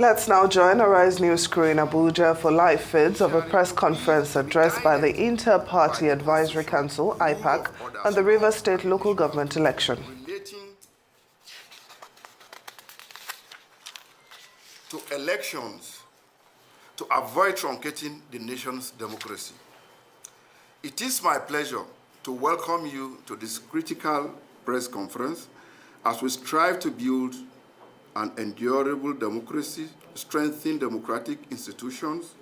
Let's now join Arise News crew in Abuja for live feeds of a press conference addressed by the Inter-Party Advisory Council, Ipac, on the Rivers State local government election. Relating to elections to avoid truncating the nation's democracy. It is my pleasure to welcome you to this critical press conference as we strive to build an endurable democracy, strengthen democratic institutions,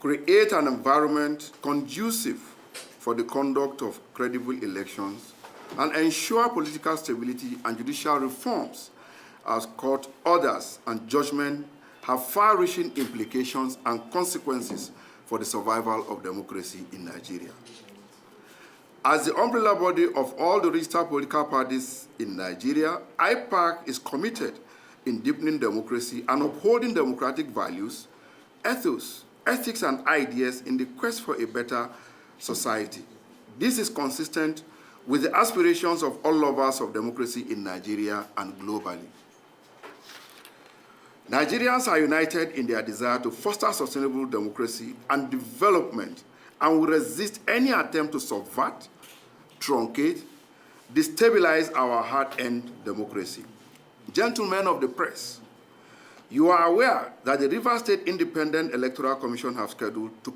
create an environment conducive for the conduct of credible elections, and ensure political stability and judicial reforms as court orders and judgment have far-reaching implications and consequences for the survival of democracy in Nigeria. As the umbrella body of all the registered political parties in Nigeria, Ipac is committed in deepening democracy and upholding democratic values, ethics and ideas in the quest for a better society. This is consistent with the aspirations of all lovers of democracy in Nigeria and globally. Nigerians are united in their desire to foster sustainable democracy and development and will resist any attempt to subvert, truncate, destabilize our hard-earned democracy. Gentlemen of the press, you are aware that the Rivers State Independent Electoral Commission have scheduled to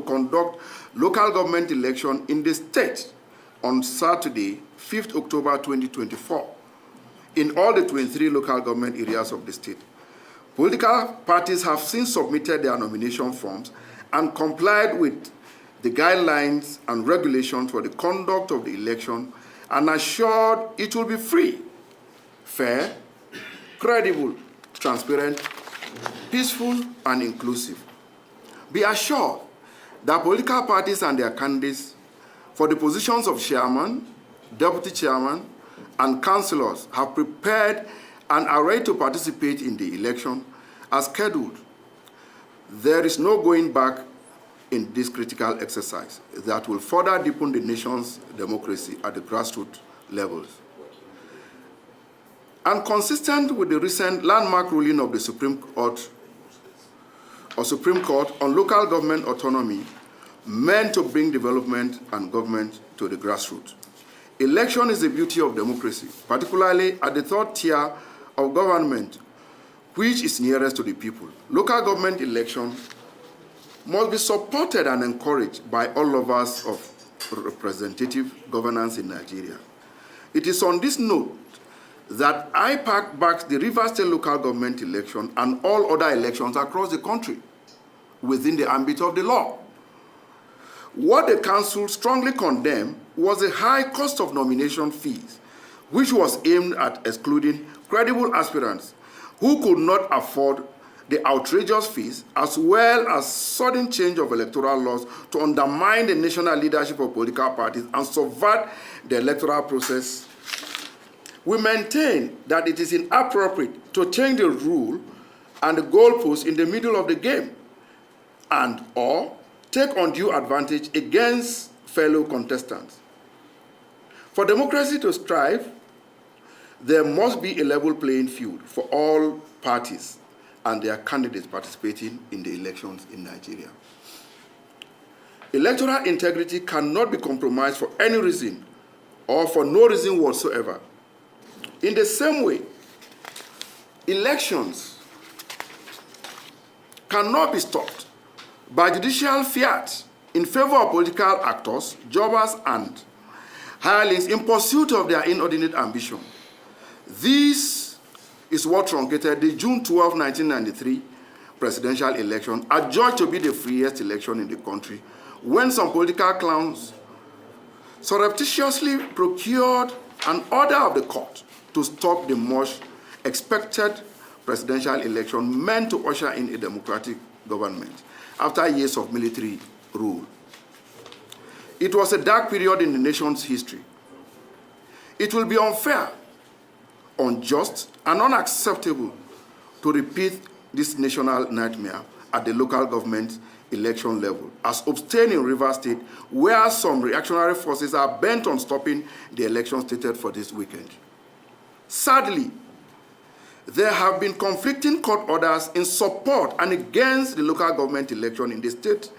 conduct local government election in the state on Saturday, 5th October 2024, in all the 23 local government areas of the state. Political parties have since submitted their nomination forms and complied with the guidelines and regulations for the conduct of the election and assured it will be free, fair, credible, transparent, peaceful, and inclusive. Be assured that political parties and their candidates for the positions of chairman, deputy chairman, and councillors have prepared and are ready to participate in the election as scheduled. There is no going back in this critical exercise that will further deepen the nation's democracy at the grassroots levels. And consistent with the recent landmark ruling of the Supreme Court on local government autonomy meant to bring development and government to the grassroots. Election is the beauty of democracy, particularly at the third tier of government, which is nearest to the people. Local government election must be supported and encouraged by all lovers of representative governance in Nigeria. It is on this note that Ipac backs the Rivers State local government election and all other elections across the country within the ambit of the law. What the council strongly condemned was the high cost of nomination fees, which was aimed at excluding credible aspirants who could not afford the outrageous fees, as well as sudden change of electoral laws to undermine the national leadership of political parties and subvert the electoral process. We maintain that it is inappropriate to change the rule and the goalposts in the middle of the game and or take undue advantage against fellow contestants. For democracy to strive, there must be a level playing field for all parties and their candidates participating in the elections in Nigeria. Electoral integrity cannot be compromised for any reason or for no reason whatsoever. In the same way, elections cannot be stopped by judicial fiat in favor of political actors, jobbers, and hirelings in pursuit of their inordinate ambition. This is what truncated the June 12, 1993 presidential election, adjudged to be the freest election in the country, when some political clowns surreptitiously procured an order of the court to stop the much expected presidential election meant to usher in a democratic government after years of military rule. It was a dark period in the nation's history. It will be unfair, unjust, and unacceptable to repeat this national nightmare at the local government election level, as obtained in Rivers State, where some reactionary forces are bent on stopping the election stated for this weekend. Sadly, there have been conflicting court orders in support and against the local government election in the state,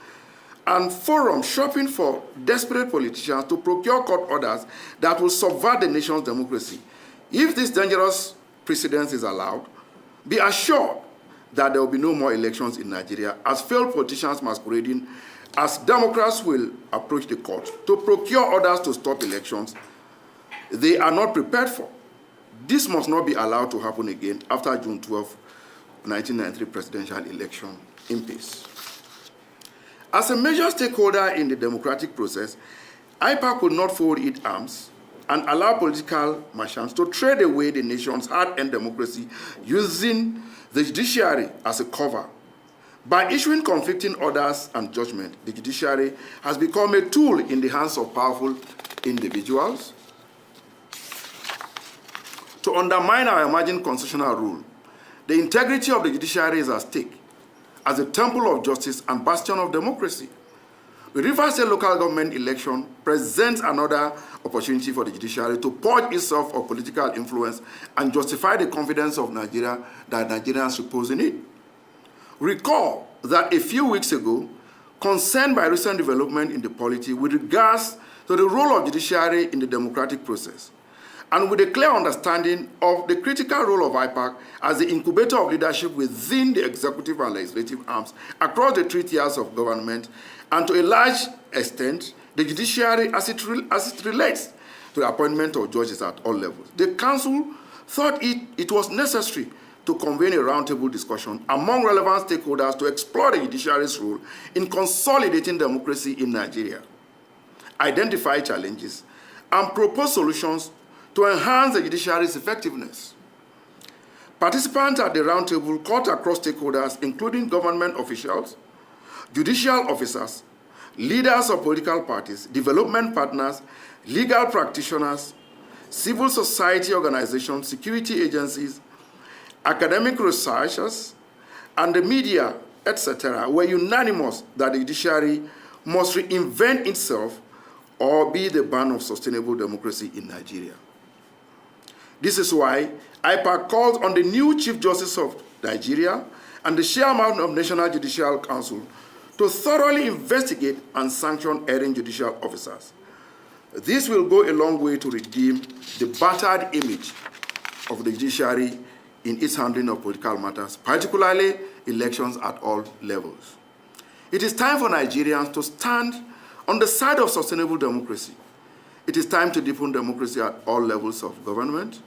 and forums shopping for desperate politicians to procure court orders that will subvert the nation's democracy. If this dangerous precedent is allowed, be assured that there will be no more elections in Nigeria, as failed politicians masquerading as Democrats will approach the court to procure orders to stop elections they are not prepared for. This must not be allowed to happen again after June 12, 1993 presidential election in peace. As a major stakeholder in the democratic process, Ipac could not fold its arms and allow political machines to trade away the nation's hard-earned democracy using the judiciary as a cover. By issuing conflicting orders and judgment, the judiciary has become a tool in the hands of powerful individuals to undermine our emerging constitutional rule. The integrity of the judiciary is at stake as a temple of justice and bastion of democracy. The Rivers State local government election presents another opportunity for the judiciary to purge itself of political influence and justify the confidence of Nigeria that Nigerians repose in it. Recall that a few weeks ago, concerned by recent development in the polity with regards to the role of judiciary in the democratic process, and with a clear understanding of the critical role of Ipac as the incubator of leadership within the executive and legislative arms across the three tiers of government, and to a large extent, the judiciary as it relates to the appointment of judges at all levels. The council thought it was necessary to convene a roundtable discussion among relevant stakeholders to explore the judiciary's role in consolidating democracy in Nigeria, identify challenges, and propose solutions to enhance the judiciary's effectiveness. Participants at the roundtable cut across stakeholders, including government officials, judicial officers, leaders of political parties, development partners, legal practitioners, civil society organizations, security agencies, academic researchers, and the media, etc., were unanimous that the judiciary must reinvent itself or be the bane of sustainable democracy in Nigeria. This is why Ipac calls on the new Chief Justice of Nigeria and the Chairman of National Judicial Council to thoroughly investigate and sanction erring judicial officers. This will go a long way to redeem the battered image of the judiciary in its handling of political matters, particularly elections at all levels. It is time for Nigerians to stand on the side of sustainable democracy. It is time to deepen democracy at all levels of government.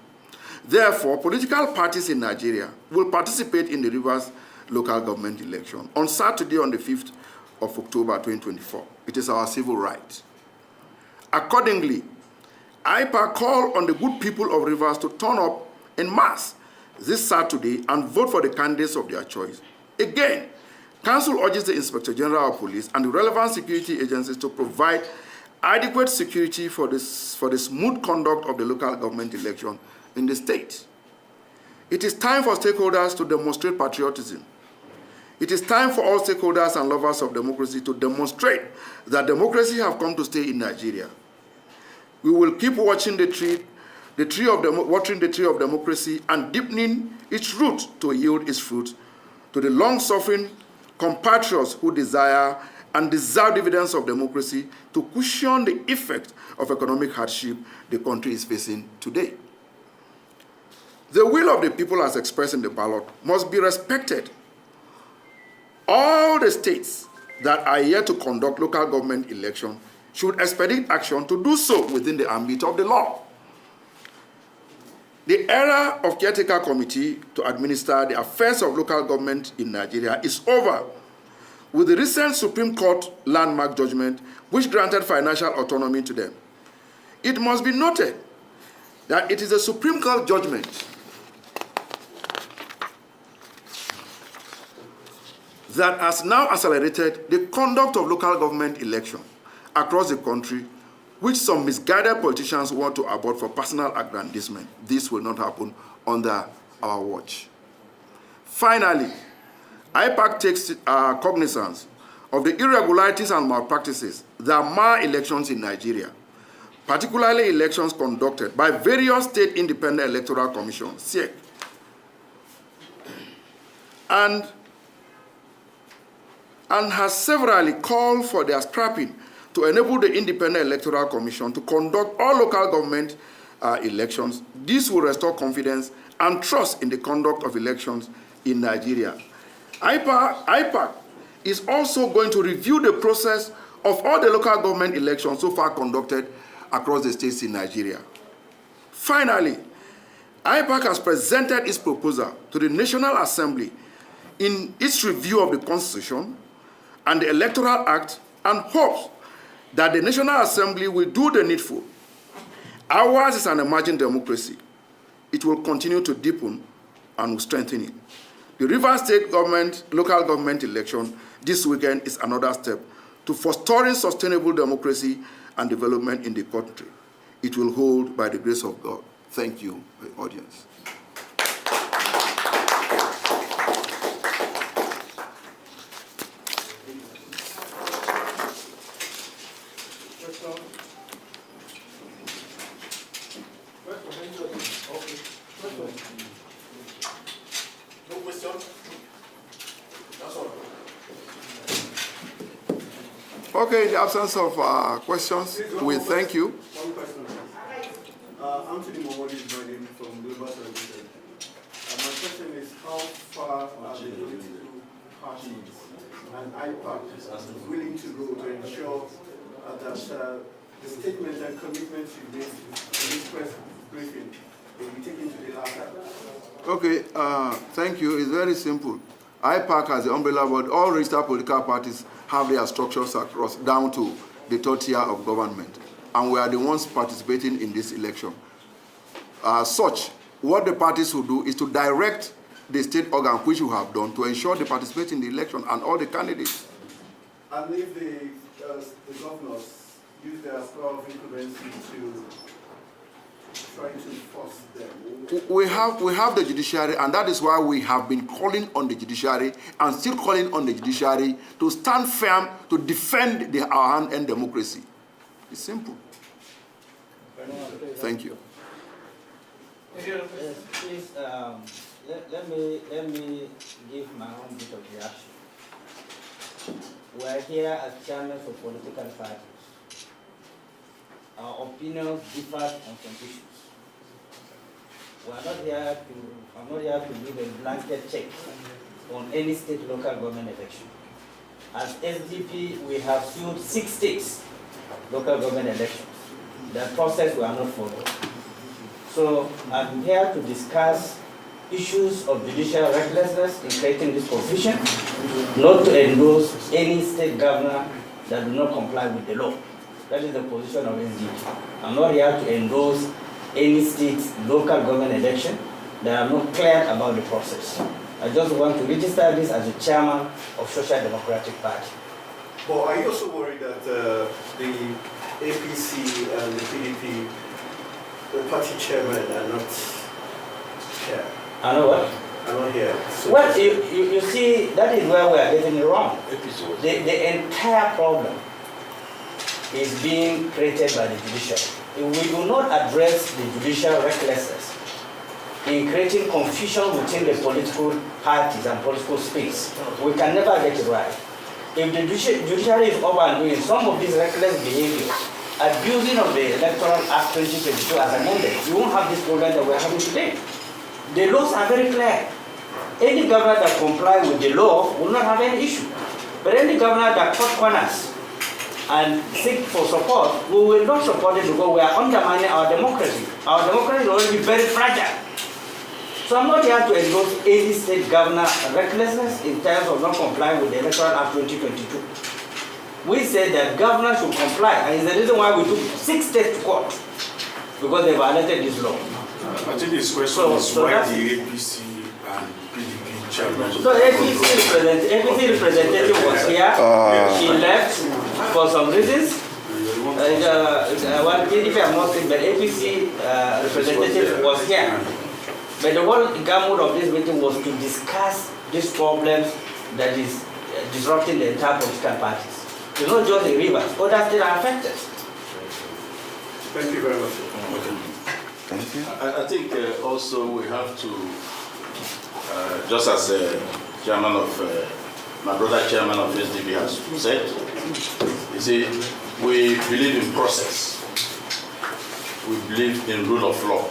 Therefore, political parties in Nigeria will participate in the Rivers local government election on Saturday, on the 5th of October 2024. It is our civil right. Accordingly, Ipac call on the good people of Rivers to turn up en masse this Saturday and vote for the candidates of their choice. Again, Council urges the Inspector General of Police and the relevant security agencies to provide adequate security for the smooth conduct of the local government election in the state. It is time for stakeholders to demonstrate patriotism. It is time for all stakeholders and lovers of democracy to demonstrate that democracy has come to stay in Nigeria. We will keep watching watering the tree of democracy and deepening its root to yield its fruit to the long-suffering compatriots who desire and deserve dividends of democracy to cushion the effect of economic hardship the country is facing today. The will of the people as expressed in the ballot must be respected. All the states that are yet to conduct local government election should expedite action to do so within the ambit of the law. The era of caretaker committee to administer the affairs of local government in Nigeria is over with the recent Supreme Court landmark judgment which granted financial autonomy to them. It must be noted that it is a Supreme Court judgment that has now accelerated the conduct of local government election across the country, which some misguided politicians want to abort for personal aggrandizement. This will not happen under our watch. Finally, Ipac takes cognizance of the irregularities and malpractices that mar elections in Nigeria, particularly elections conducted by various state independent electoral commissions, SEC, and has severally called for their scrapping to enable the Independent Electoral Commission to conduct all local government elections. This will restore confidence and trust in the conduct of elections in Nigeria. Ipac is also going to review the process of all the local government elections so far conducted across the states in Nigeria. Finally, Ipac has presented its proposal to the National Assembly in its review of the Constitution and the Electoral Act and hopes that the National Assembly will do the needful. Ours is an emerging democracy. It will continue to deepen and will strengthen it. The Rivers State government, local government election this weekend is another step to fostering sustainable democracy and development in the country. It will hold by the grace of God. Thank you, audience. No question? That's all. Okay, in the absence of questions, we thank you. One question. Anthony Momodi is joining from Global Television. My question is, how far are the political parties and Ipac willing to go to ensure that the statement and commitments you made in this press briefing will be taken to the latter? Okay, thank you. It's very simple. Ipac as the umbrella board, all registered political parties have their structures across down to the third tier of government, and we are the ones participating in this election. What the parties will do is to direct the state organ, which we have done, to ensure they participate in the election and all the candidates. And if the governors use their power of incumbency to try to force them? We have the judiciary, and that is why we have been calling on the judiciary and still calling on the judiciary to stand firm to defend our hand-end democracy. It's simple. Thank you. Yes, please, let me give my own bit of reaction. We are here as chairmen for political parties. Our opinions differ on some issues. I'm not here to give a blanket check on any state local government election. As SDP, we have sued 6 states local government elections. The process we are not following. So I'm here to discuss issues of judicial recklessness in creating this position, not to endorse any state governor that do not comply with the law. That is the position of SDP. I'm not here to endorse any state local government election that are not clear about the process. I just want to register this as a chairman of Social Democratic Party. But are you also worried that the APC and the PDP, the party chairman, are not here? I know what? Are not here. So well, you see, that is where we are getting it wrong. The entire problem is being created by the judiciary. If we do not address the judicial recklessness in creating confusion within the political parties and political space, we can never get it right. If the judiciary is overdoing some of these reckless behaviors, abusing of the Electoral Act 2022 as amended, you won't have this problem that we're having today. The laws are very clear. Any governor that complies with the law will not have any issue. But any governor that cut corners and seek for support, we will not support it because we are undermining our democracy. Our democracy is already very fragile. So I'm not here to endorse any state governor recklessness in terms of not complying with the Electoral Act 2022. We said that governors should comply, and it's the reason why we took 6 states to court, because they violated this law. I think this question is why the APC and PDP chairman. So APC representative was here. She left for some reasons. One PDP I'm not saying, but APC representative was here. But the whole gamut of this meeting was to discuss these problems that is disrupting the entire political parties. It's not just the rivers, others still are affected. Thank you very much. Thank you. I think also we have to, just as chairman of, my brother chairman of SDP has said. You see, we believe in process. We believe in rule of law.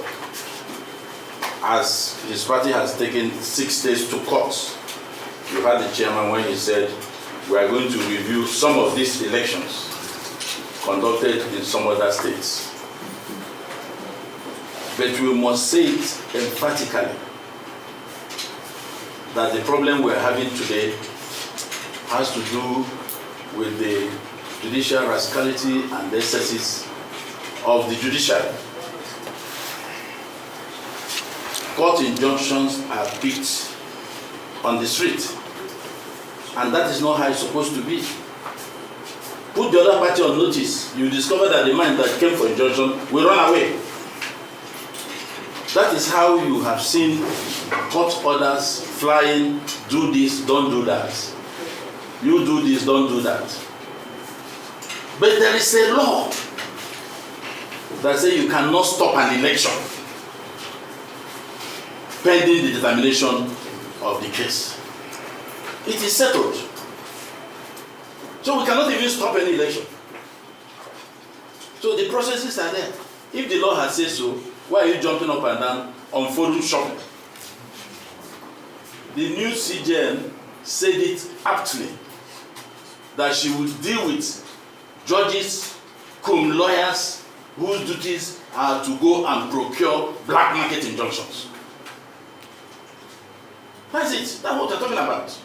As his party has taken 6 days to court, you heard the chairman when he said, we are going to review some of these elections conducted in some other states. But we must say it emphatically that the problem we're having today has to do with the judicial rascality and the excesses of the judiciary. Court injunctions are picked on the street, and that is not how it's supposed to be. Put the other party on notice, you discover that the man that came for injunction will run away. That is how you have seen court orders flying, do this, don't do that. You do this, don't do that. But there is a law that says you cannot stop an election pending the determination of the case. It is settled. So we cannot even stop any election. So the processes are there. If the law has said so, why are you jumping up and down on forum shopping? The new CJN said it aptly, that she would deal with judges, cum lawyers, whose duties are to go and procure black market injunctions. That's it. That's what we're talking about.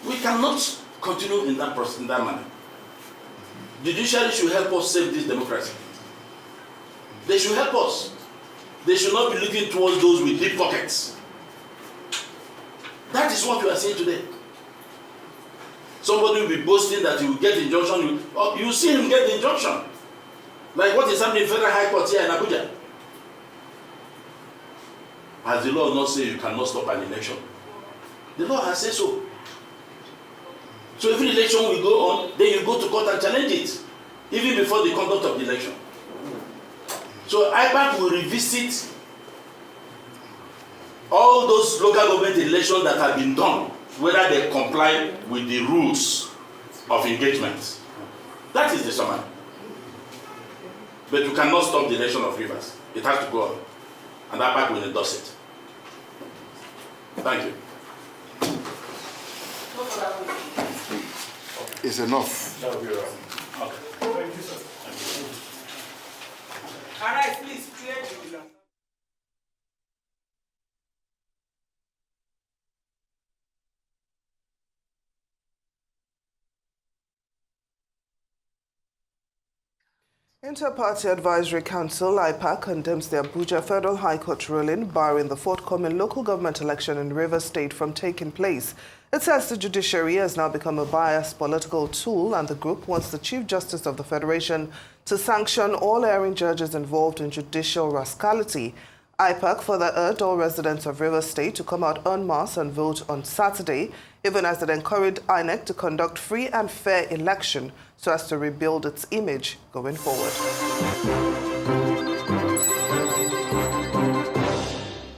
We cannot continue in that process, in that manner. The judiciary should help us save this democracy. They should help us. They should not be looking towards those with deep pockets. That is what we are seeing today. Somebody will be boasting that he will get injunction. You see him get the injunction. Like what is happening in Federal High Court here in Abuja. Has the law not said you cannot stop an election? The law has said so. So every election will go on, then you go to court and challenge it, even before the conduct of the election. So Ipac will revisit all those local government elections that have been done, whether they comply with the rules of engagement. That is the summary. But you cannot stop the election of Rivers. It has to go on. And Ipac will endorse it. Thank you. It's enough. That will be all. Okay. Thank you, sir. All right, please clear the Inter-Party Advisory Council, Ipac, condemns the Abuja Federal High Court ruling barring the forthcoming local government election in Rivers State from taking place. It says the judiciary has now become a biased political tool, and the group wants the Chief Justice of the Federation to sanction all erring judges involved in judicial rascality. Ipac further urged all residents of Rivers State to come out en masse and vote on Saturday, even as it encouraged INEC to conduct free and fair election so as to rebuild its image going forward.